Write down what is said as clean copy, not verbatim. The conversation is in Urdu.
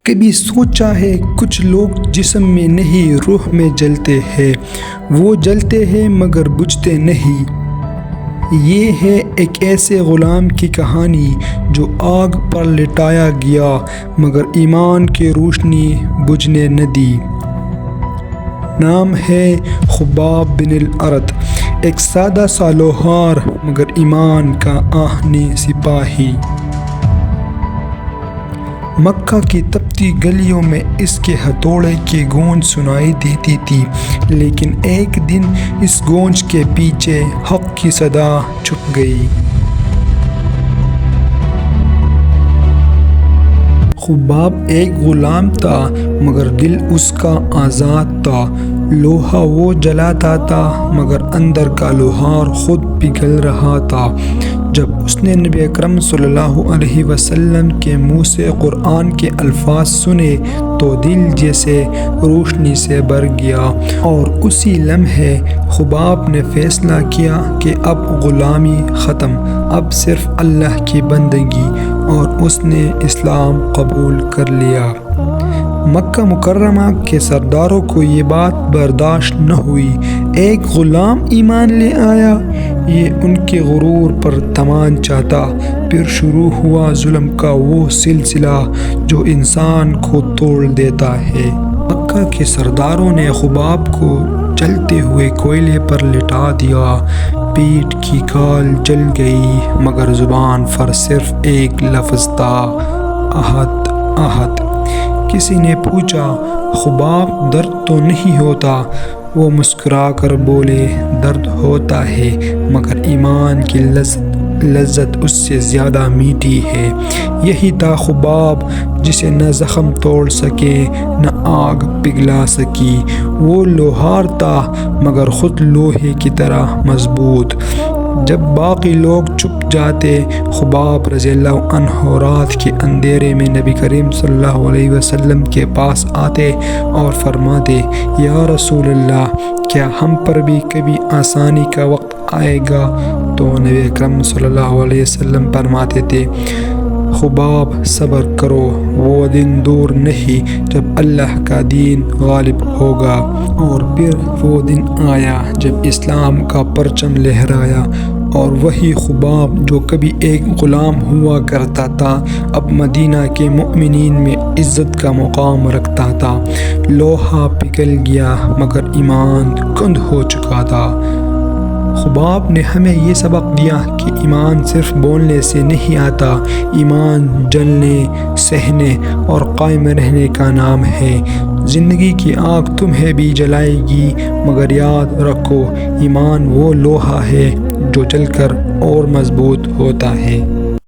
کبھی سوچا ہے کچھ لوگ جسم میں نہیں روح میں جلتے ہیں، وہ جلتے ہیں مگر بجھتے نہیں۔ یہ ہے ایک ایسے غلام کی کہانی جو آگ پر لٹایا گیا مگر ایمان کی روشنی بجھنے نہ دی۔ نام ہے خباب بن الارت، ایک سادہ سا لوہار مگر ایمان کا آہنی سپاہی۔ مکہ کی تپتی گلیوں میں اس کے ہتھوڑے کی گونج سنائی دیتی تھی، لیکن ایک دن اس گونج کے پیچھے حق کی صدا چھپ گئی۔ خباب ایک غلام تھا مگر دل اس کا آزاد تھا۔ لوہا وہ جلاتا تھا مگر اندر کا لوہار خود پگھل رہا تھا۔ جب اس نے نبی اکرم صلی اللہ علیہ وسلم کے منہ سے قرآن کے الفاظ سنے تو دل جیسے روشنی سے بھر گیا، اور اسی لمحے خباب نے فیصلہ کیا کہ اب غلامی ختم، اب صرف اللہ کی بندگی، اور اس نے اسلام قبول کر لیا۔ مکہ مکرمہ کے سرداروں کو یہ بات برداشت نہ ہوئی، ایک غلام ایمان لے آیا، یہ ان کے غرور پر تمانچہ تھا۔ پھر شروع ہوا ظلم کا وہ سلسلہ جو انسان کو توڑ دیتا ہے۔ مکہ کے سرداروں نے خباب کو جلتے ہوئے کوئلے پر لٹا دیا، پیٹھ کی کھال جل گئی مگر زبان پر صرف ایک لفظ تھا، احد احد۔ کسی نے پوچھا، خباب درد تو نہیں ہوتا؟ وہ مسکرا کر بولے، درد ہوتا ہے مگر ایمان کی لذت اس سے زیادہ میٹھی ہے۔ یہی تھا خباب جسے نہ زخم توڑ سکے نہ آگ پگھلا سکی۔ وہ لوہار تھا مگر خود لوہے کی طرح مضبوط۔ جب باقی لوگ چھپ جاتے، خباب رضی اللہ عنہ رات کے اندھیرے میں نبی کریم صلی اللہ علیہ وسلم کے پاس آتے اور فرماتے، یا رسول اللہ، کیا ہم پر بھی کبھی آسانی کا وقت آئے گا؟ تو نبی اکرم صلی اللہ علیہ وسلم فرماتے تھے، خباب صبر کرو، وہ دن دور نہیں جب اللہ کا دین غالب ہوگا۔ اور پھر وہ دن آیا جب اسلام کا پرچم لہرایا، اور وہی خباب جو کبھی ایک غلام ہوا کرتا تھا اب مدینہ کے مؤمنین میں عزت کا مقام رکھتا تھا۔ لوہا پگھل گیا مگر ایمان کند ہو چکا تھا۔ خباب نے ہمیں یہ سبق دیا کہ ایمان صرف بولنے سے نہیں آتا، ایمان جلنے، سہنے اور قائم رہنے کا نام ہے۔ زندگی کی آگ تمہیں بھی جلائے گی مگر یاد رکھو، ایمان وہ لوہا ہے جو جل کر اور مضبوط ہوتا ہے۔